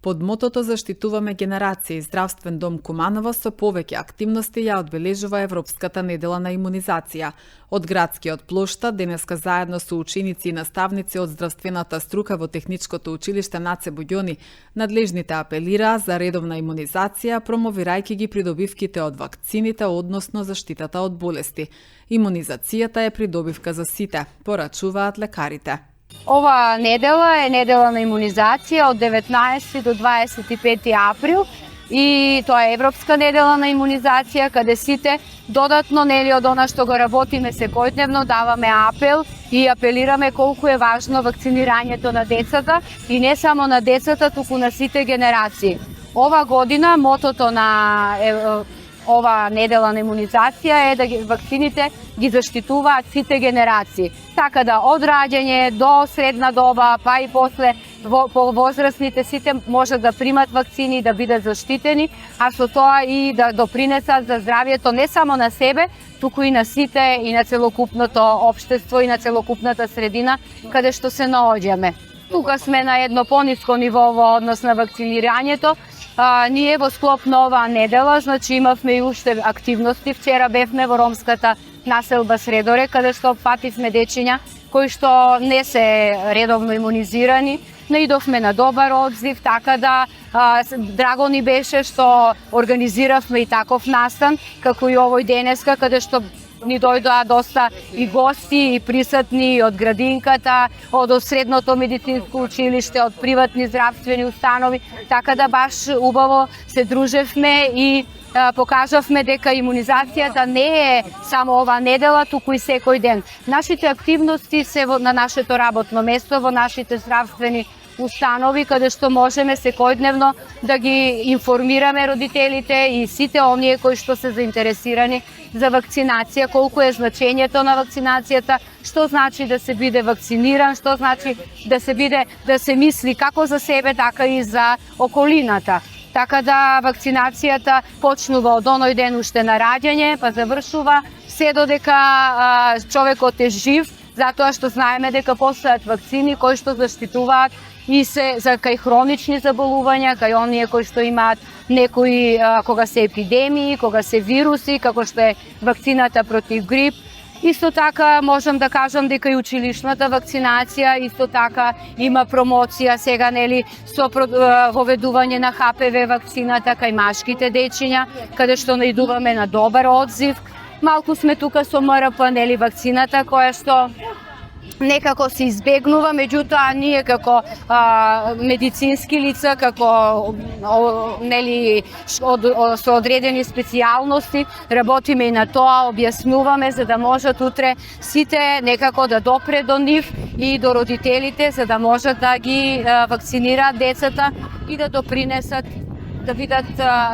Под мотото "Заштитуваме генерации", Здравствен дом Куманово со повеќе активности ја одбележува Европската недела на имунизација. Од градскиот плоштад денеска заедно со ученици и наставници од здравствената струка во Техничкото училиште Наце Буѓони, надлежните апелираа за редовна имунизација, промовирајќи ги придобивките од вакцините, односно заштитата од болести. Имунизацијата е придобивка за сите, порачуваат лекарите. Ова недела е недела на имунизација од 19 до 25 април и тоа е Европска недела на имунизација, каде сите додатно од она што го работиме секојдневно, даваме апел и апелираме колку е важно вакцинирањето на децата и не само на децата, туку на сите генерации. Ова година мотото на ова недела на имунизација е да вакцините ги заштитуваат сите генерации. Така да од раѓање до средна доба, па и после по возрастните сите може да примат вакцини и да бидат заштитени, а со тоа и да допринесат за здравјето не само на себе, туку и на сите и на целокупното општество и на целокупната средина каде што се наоѓаме. Тука сме на едно пониско ниво во однос на вакцинирањето. Ние во склоп на оваа недела, имавме и уште активности. Вчера бевме во ромската населба Средоре, каде што фативме дечиња кои што не се редовно имунизирани. Наидовме на добар одзив, така да драго ни беше што организиравме и таков настан, како и овој денеска, каде што ни дојдоа доста и гости и присутни од градинката, од средното медицинско училиште, од приватни здравствени установи, така да баш убаво се дружевме и покажавме дека имунизацијата не е само ова недела, туку и секој ден. Нашите активности се на нашето работно место, во нашите здравствени установи, каде што можеме секојдневно да ги информираме родителите и сите оние кои што се заинтересирани за вакцинација, колку е значењето на вакцинацијата, што значи да се биде вакциниран, што значи да се мисли како за себе, така и за околината. Така да вакцинацијата почнува од оној ден уште на раѓање, па завршува се додека човекот е жив, затоа што знаеме дека постојат вакцини кои што заштитуваат и се за кај хронични заболувања, кај оние кои што имаат некои кога се епидемии, кога се вируси, како што е вакцината против грип. Исто така можам да кажам дека и училишната вакцинација исто така има промоција сега со воведување на ХПВ вакцината кај машките дечиња, каде што наидуваме на добар одзив. Малку сме тука со МРП вакцината која што некако се избегнува, меѓутоа ние како медицински лица, како со одредени специјалности, работиме и на тоа, објаснуваме за да можат утре сите некако да допре до нив и до родителите, за да можат да ги вакцинираат децата и да допринесат да бидат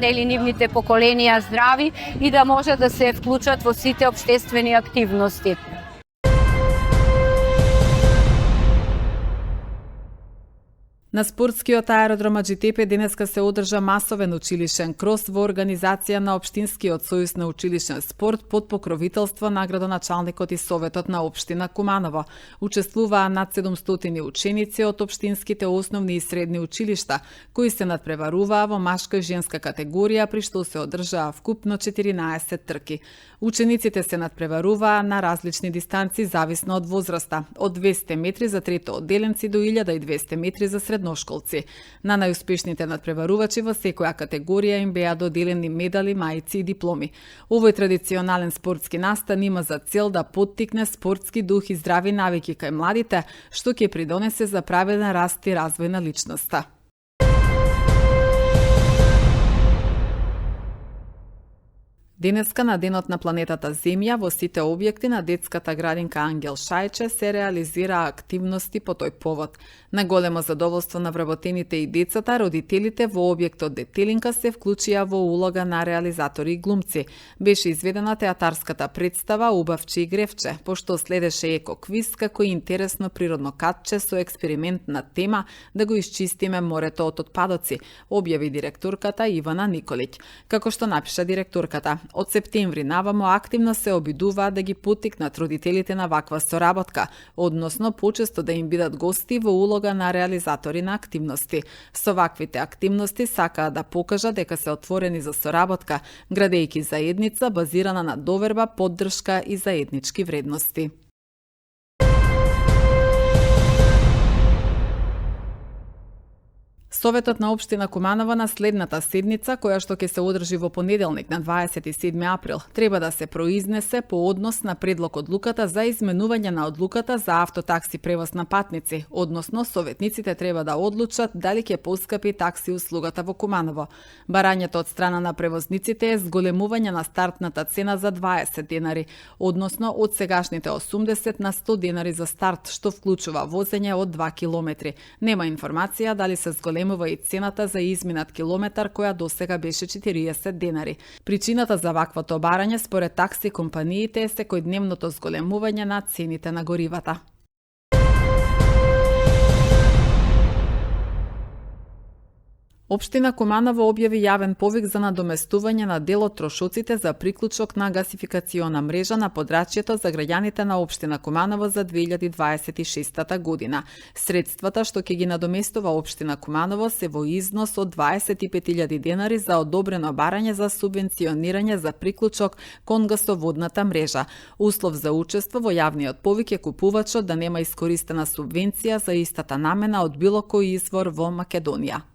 нивните поколенија здрави и да може да се вклучат во сите општествени активности. На спортскиот аеродром Аџитепе денеска се одржа масовен училишен крос во организација на Општинскиот сојуз на училишен спорт под покровителство на градоначалникот и Советот на општина Куманово. Учествуваа над 700 ученици од општинските основни и средни училишта, кои се надпреваруваа во машка и женска категорија, при што се одржаа вкупно 14 трки. Учениците се надпреваруваа на различни дистанци зависно од возраста, од 200 метри за трето одделенци до 1200 метри за средношколци. На најуспешните надпреварувачи во секоја категорија им беа доделени медали, мајци и дипломи. Овој традиционален спортски настан има за цел да поттикне спортски дух и здрави навики кај младите, што ќе придонесе за праведен раст и развој на личноста. Денеска на Денот на планетата Земја во сите објекти на детската градинка Ангел Шајче се реализира активности по тој повод. На големо задоволство на вработените и децата, родителите во објектот Детелинка се вклучија во улога на реализатори и глумци. Беше изведена театарската представа Убавче и гревче, пошто следеше еко-квиз како и интересно природно катче со експериментна тема да го исчистиме морето од отпадоци, објави директорката Ивана Николиќ. Како што напиша директорката, Од септември навамо активно се обидуваат да ги поттикнат родителите на ваква соработка, односно почесто да им бидат гости во улога на реализатори на активности. Со ваквите активности сакаат да покажат дека се отворени за соработка, градејќи заедница базирана на доверба, поддршка и заеднички вредности. Советот на општина Куманово на следната седница, која што ќе се одржи во понеделник на 27 април, треба да се произнесе по однос на предлог одлуката за изменување на одлуката за автотакси превоз на патници, односно советниците треба да одлучат дали ќе поскапи такси услугата во Куманово. Барањето од страна на превозниците е зголемување на стартната цена за 20 денари, односно од сегашните 80 на 100 денари за старт, што вклучува возење од 2 километри. Нема информација дали се зголемува и цената за изминат километар, која досега беше 40 денари. Причината за ваквото барање според такси компаниите е секојдневното зголемување на цените на горивата. Општина Куманово објави јавен повик за надоместување на дел од трошоците за приклучок на гасификациона мрежа на подрачјето за граѓаните на општина Куманово за 2026 година. Средствата што ќе ги надоместува општина Куманово се во износ од 25.000 денари за одобрено барање за субвенционирање за приклучок кон гасоводната мрежа. Услов за учество во јавниот повик е купувачот да нема искористена субвенција за истата намена од било кој извор во Македонија.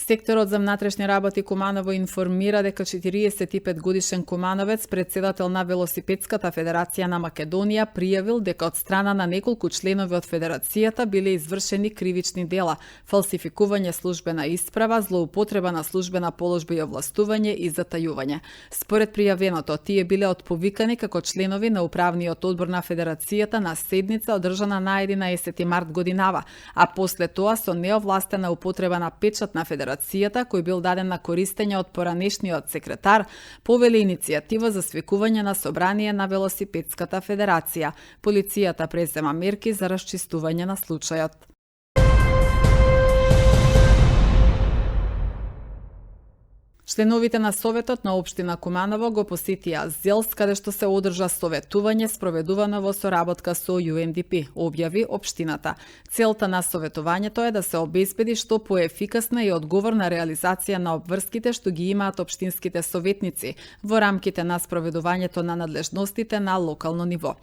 Секторот за внатрешни работи Куманово информира дека 45 годишен кумановец, председател на Велосипедската федерација на Македонија, пријавил дека од страна на неколку членови од федерацијата биле извршени кривични дела, фалсификување службена исправа, злоупотреба на службена положба и овластување и затајување. Според пријавеното, тие биле отповикани како членови на управниот одбор на федерацијата на седница одржана на 11 март годинава, а после тоа со неовластена употреба на печат на федерацијата кој бил даден на користење од поранешниот секретар, повели иницијатива за свикување на собрание на Велосипедската федерација. Полицијата презема мерки за расчистување на случајот. Членовите на Советот на општина Куманово го посетија Зелс, каде што се одржа советување спроведувано во соработка со UNDP, објави општината. Целта на советувањето е да се обезбеди што поефикасна и одговорна реализација на обврските што ги имаат општинските советници во рамките на спроведувањето на надлежностите на локално ниво.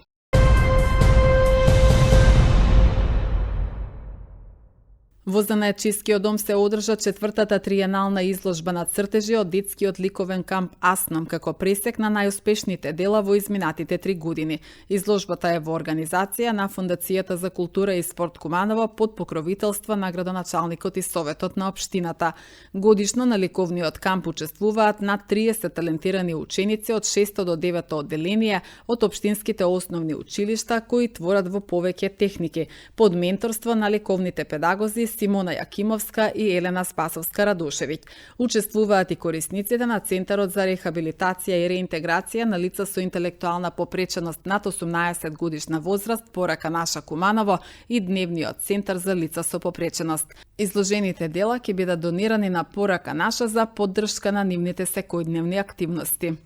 Во Занајчискиот дом се одржа 4-та триенална изложба на цртежи од детскиот ликовен камп Асном како пресек на најуспешните дела во изминатите 3 години. Изложбата е во организација на Фондацијата за култура и спорт Куманово под покровителство на градоначалникот и советот на општината. Годишно на ликовниот камп учествуваат над 30 талентирани ученици од 6 до 9 одделение од општинските основни училишта кои творат во повеќе техники под менторство на ликовните педагози Симона Јакимовска и Елена Спасовска-Радошевиќ. Учествуваат и корисниците на Центарот за рехабилитација и реинтеграција на лица со интелектуална попреченост над 18 годишна возраст, Порака Наша Куманово и Дневниот центар за лица со попреченост. Изложените дела ќе бидат донирани на Порака Наша за поддршка на нивните секојдневни активности.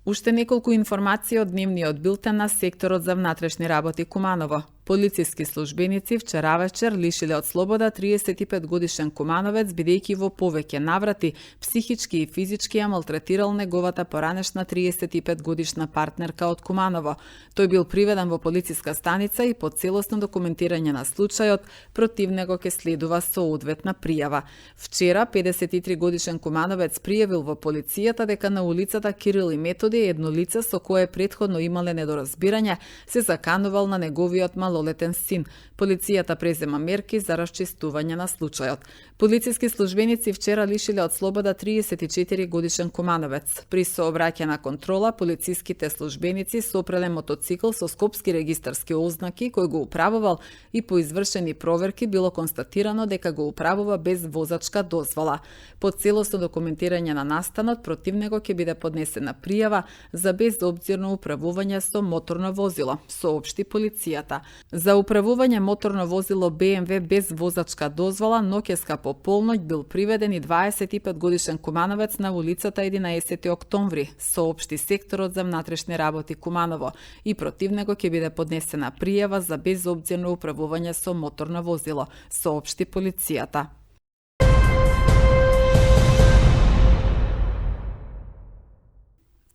Уште неколку информации од дневниот билтен на секторот за внатрешни работи Куманово. Полициски службеници вчера вечер лишиле од слобода 35 годишен кумановец бидејќи во повеќе наврати психички и физички ја малтретирал неговата поранешна 35 годишна партнерка од Куманово. Тој бил приведен во полициска станица и по целосно документирање на случајот против него ќе следува соодветна пријава. Вчера 53 годишен кумановец пријавил во полицијата дека на улицата Кирил и Методи едно лице со кое претходно имале недоразбирање се заканувал на неговиот малолетен син. Полицијата презема мерки за расчистување на случајот. Полициски службеници вчера лишиле од слобода 34 годишен кумановец. При сообраќајна контрола полициските службеници сопреле мотоцикл со скопски регистарски ознаки кој го управувал и по извршени проверки било констатирано дека го управува без возачка дозвола. По целосно документирање на настанот против него ќе биде поднесена пријава за безобзирно управување со моторно возило, соопшти полицијата. За управување моторно возило BMW без возачка дозвола ноќеска по полноќ бил приведен и 25-годишен кумановец на улицата 11 октомври, соопшти секторот за внатрешни работи Куманово, и против него ќе биде поднесена пријава за безобзирно управување со моторно возило, соопшти полицијата.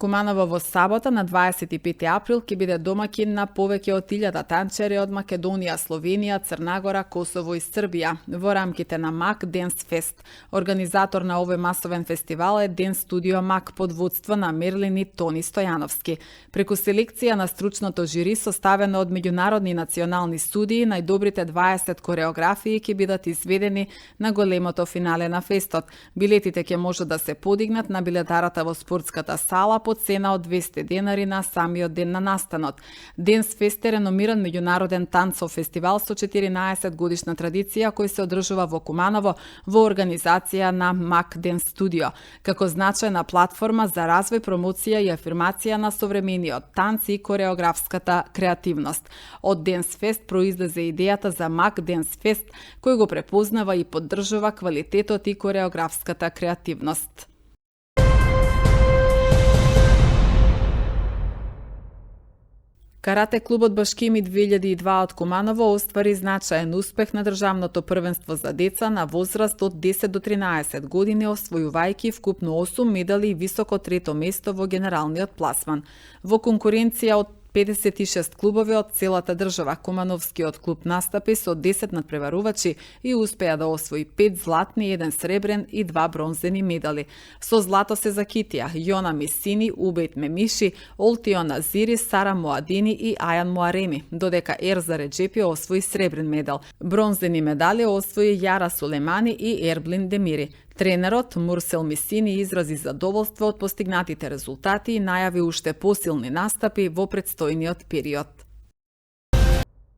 Куманово во сабота на 25 април ќе биде домаќин на повеќе од 1000 танчери од Македонија, Словенија, Црна Гора, Косово и Србија во рамките на МАК Денс Фест. Организатор на овој масовен фестивал е Денс Студио МАК под водство на Мерлин и Тони Стојановски. Преку селекција на стручното жири составено од меѓународни и национални студии, најдобрите 20 кореографии ќе бидат изведени на големото финале на фестот. Билетите ќе може да се подигнат на билетарата во спортската сала по цена од 200 денари на самиот ден на настанот. Денс Фест е реномиран меѓународен танцов фестивал со 14 годишна традиција кој се одржува во Куманово во организација на МАК Денс Студио, како значајна платформа за развој, промоција и афирмација на современиот танц и кореографската креативност. Од Денс Фест произлезе идејата за МАК Денс Фест, кој го препознава и поддржува квалитетот и кореографската креативност. Карате клубот Башкими 2002 од Куманово оствари значаен успех на државното првенство за деца на возраст од 10 до 13 години, освојувајќи вкупно 8 медали и високо трето место во генералниот пласман. Во конкуренција од 56 клубови од целата држава, Кумановскиот клуб настапи со 10 надпреварувачи и успеа да освои 5 златни, 1 сребрен и 2 бронзени медали. Со злато се закитија Јона Мисини, Убейт Мемиши, Олтион Азири, Сара Моадини и Ајан Муареми, додека Ерза Реджепи освои сребрен медал. Бронзени медали освои Јара Сулемани и Ерблин Демири. Тренерот Мурсел Мисини изрази задоволство од постигнатите резултати и најави уште посилни настапи во претстојниот период.